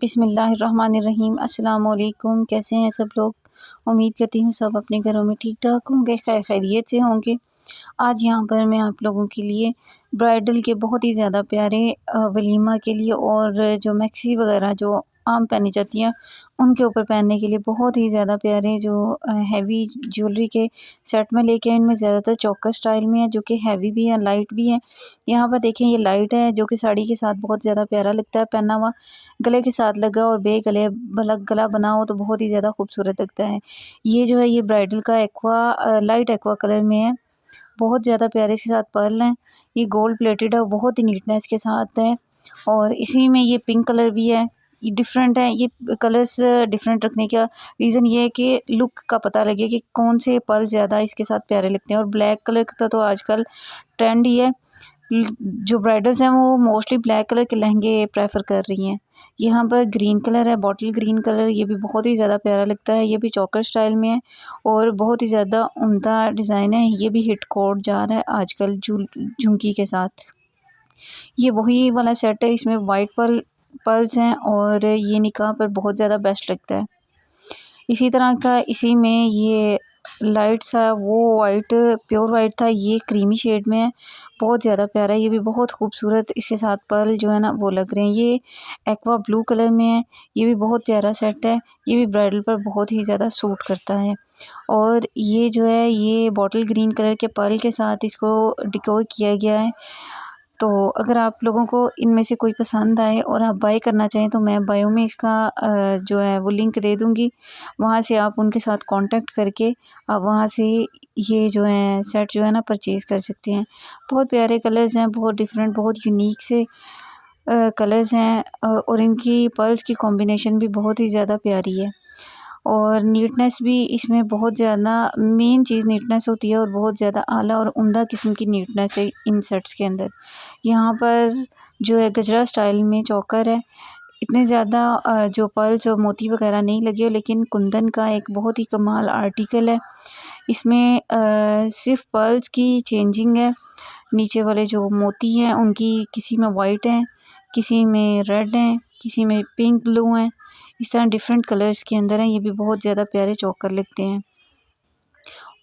बिस्मिल्लाहिर्रहमानिर्रहीम। अस्सलाम वालेकुम। कैसे हैं सब लोग? उम्मीद करती हूँ सब अपने घरों में ठीक ठाक होंगे, खैरियत से होंगे। आज यहाँ पर मैं आप लोगों के लिए ब्राइडल के बहुत ही ज़्यादा प्यारे वलीमा के लिए और जो मैक्सी वगैरह जो आम पहनी जाती हैं उनके ऊपर पहनने के लिए बहुत ही ज़्यादा प्यारे जो हैवी ज्वेलरी के सेट में लेके आए। इनमें ज़्यादातर चौकर स्टाइल में है जो कि हैवी भी है, लाइट भी है। यहाँ पर देखें ये लाइट है जो कि साड़ी के साथ बहुत ज़्यादा प्यारा लगता है पहना हुआ, गले के साथ लगा और बे गले गला बना हो तो बहुत ही ज़्यादा खूबसूरत लगता है। ये जो है ये ब्राइडल का लाइट एक्वा कलर में है, बहुत ज़्यादा प्यारे इसके साथ पर्ल हैं। ये गोल्ड प्लेटेड है, बहुत ही नीटनेस के साथ है। और इसी में ये पिंक कलर भी है, ये डिफरेंट है। ये कलर्स डिफरेंट रखने का रीज़न ये है कि लुक का पता लगे कि कौन से पर्ल ज़्यादा इसके साथ प्यारे लगते हैं। और ब्लैक कलर का तो आजकल ट्रेंड ही है, जो ब्राइडल्स हैं वो मोस्टली ब्लैक कलर के लहंगे प्रेफर कर रही हैं। यहाँ पर ग्रीन कलर है, बॉटल ग्रीन कलर, ये भी बहुत ही ज़्यादा प्यारा लगता है। ये भी चौकर स्टाइल में है और बहुत ही ज़्यादा उम्दा डिज़ाइन है। ये भी हिट कोड जा रहा है आजकल झुमकी के साथ। ये वही वाला सेट है, इसमें वाइट पर्ल्स हैं और ये निकाह पर बहुत ज़्यादा बेस्ट लगता है। इसी तरह का इसी में ये लाइट सा वो वाइट प्योर वाइट था, ये क्रीमी शेड में है, बहुत ज़्यादा प्यारा है। ये भी बहुत खूबसूरत इसके साथ पर्ल जो है ना वो लग रहे हैं। ये एक्वा ब्लू कलर में है, ये भी बहुत प्यारा सेट है। ये भी ब्राइडल पर बहुत ही ज़्यादा सूट करता है। और ये जो है ये बॉटल ग्रीन कलर के पर्ल के साथ इसको डेकोर किया गया है। तो अगर आप लोगों को इनमें से कोई पसंद आए और आप बाय करना चाहें तो मैं बायो में इसका जो है वो लिंक दे दूँगी, वहाँ से आप उनके साथ कांटेक्ट करके आप वहाँ से ये जो है सेट जो है ना परचेज़ कर सकते हैं। बहुत प्यारे कलर्स हैं, बहुत डिफरेंट, बहुत यूनिक से कलर्स हैं और इनकी पर्ल्स की कॉम्बिनेशन भी बहुत ही ज़्यादा प्यारी है। और नीटनेस भी इसमें बहुत ज़्यादा, मेन चीज़ नीटनेस होती है और बहुत ज़्यादा आला और उम्दा किस्म की नीटनेस है इन सेट्स के अंदर। यहाँ पर जो है गजरा स्टाइल में चौकर है, इतने ज़्यादा जो पर्ल्स और मोती वगैरह नहीं लगे हो, लेकिन कुंदन का एक बहुत ही कमाल आर्टिकल है। इसमें सिर्फ पर्ल्स की चेंजिंग है, नीचे वाले जो मोती हैं उनकी किसी में वाइट हैं, किसी में रेड हैं, किसी में पिंक ब्लू हैं, इस तरह डिफरेंट कलर्स के अंदर हैं। ये भी बहुत ज़्यादा प्यारे चौकर लगते हैं।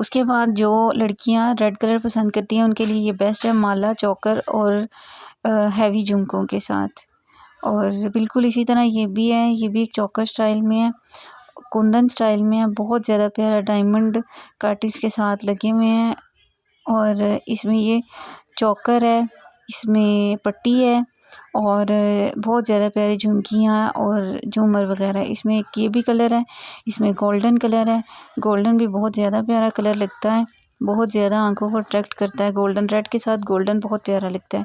उसके बाद जो लड़कियां रेड कलर पसंद करती हैं उनके लिए ये बेस्ट है, माला चौकर और हैवी झुमकों के साथ। और बिल्कुल इसी तरह ये भी है, ये भी एक चौकर स्टाइल में है, कुंदन स्टाइल में है, बहुत ज़्यादा प्यारा डायमंड काटिस के साथ लगे हुए हैं। और इसमें ये चौकर है, इसमें पट्टी है और बहुत ज़्यादा प्यारी झुमकियाँ और झूमर वगैरह। इसमें एक ये भी कलर है, इसमें गोल्डन कलर है, गोल्डन भी बहुत ज़्यादा प्यारा कलर लगता है, बहुत ज़्यादा आंखों को अट्रैक्ट करता है। गोल्डन रेड के साथ गोल्डन बहुत प्यारा लगता है।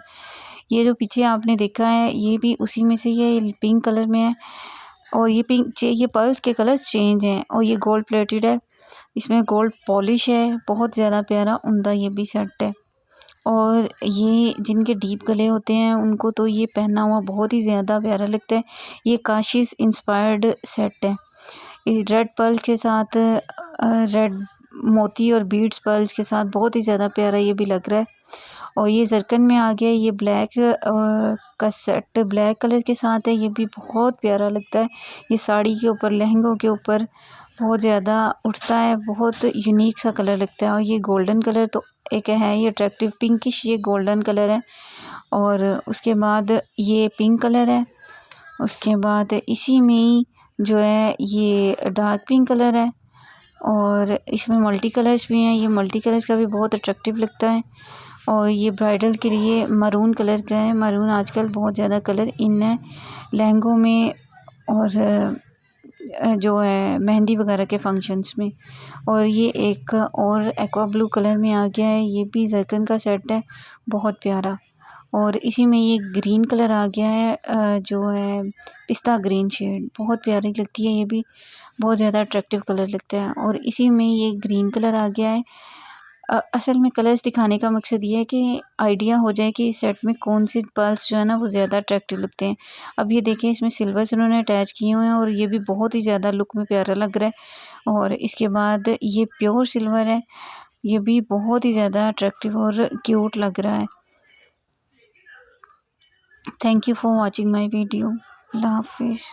ये जो पीछे आपने देखा है ये भी उसी में से ये पिंक कलर में है और ये पर्ल्स के कलर्स चेंज हैं और ये गोल्ड प्लेटेड है, इसमें गोल्ड पॉलिश है, बहुत ज़्यादा प्यारा उम्दा ये भी सेट है। और ये जिनके डीप गले होते हैं उनको तो ये पहना हुआ बहुत ही ज़्यादा प्यारा लगता है। ये काशिश इंस्पायर्ड सेट है, ये रेड पर्ल के साथ रेड मोती और बीड्स पर्ल्स के साथ बहुत ही ज़्यादा प्यारा ये भी लग रहा है। और ये जरकन में आ गया, ये ब्लैक का सेट ब्लैक कलर के साथ है, ये भी बहुत प्यारा लगता है। ये साड़ी के ऊपर, लहंगों के ऊपर बहुत ज़्यादा उठता है, बहुत यूनिक सा कलर लगता है। और ये गोल्डन कलर तो एक है, ये अट्रैक्टिव पिंकिश ये गोल्डन कलर है। और उसके बाद ये पिंक कलर है, उसके बाद इसी में ही जो है ये डार्क पिंक कलर है और इसमें मल्टी कलर्स भी हैं। ये मल्टी कलर्स का भी बहुत अट्रैक्टिव लगता है। और ये ब्राइडल के लिए मरून कलर का है, मरून आजकल बहुत ज़्यादा कलर इन है लहंगों में और जो है मेहंदी वगैरह के फंक्शंस में। और ये एक और एक्वा ब्लू कलर में आ गया है, ये भी जरकन का सेट है, बहुत प्यारा। और इसी में ये ग्रीन कलर आ गया है जो है पिस्ता ग्रीन शेड, बहुत प्यारी लगती है, ये भी बहुत ज़्यादा अट्रैक्टिव कलर लगता है। और इसी में ये ग्रीन कलर आ गया है। असल में कलर्स दिखाने का मकसद ये है कि आइडिया हो जाए कि इस सेट में कौन से पर्ल्स जो है ना वो ज़्यादा अट्रैक्टिव लगते हैं। अब ये देखिए इसमें सिल्वर से उन्होंने अटैच किए हुए हैं और ये भी बहुत ही ज़्यादा लुक में प्यारा लग रहा है। और इसके बाद ये प्योर सिल्वर है, ये भी बहुत ही ज़्यादा अट्रैक्टिव और क्यूट लग रहा है। Thank you for watching my video. Allah हाफिज़।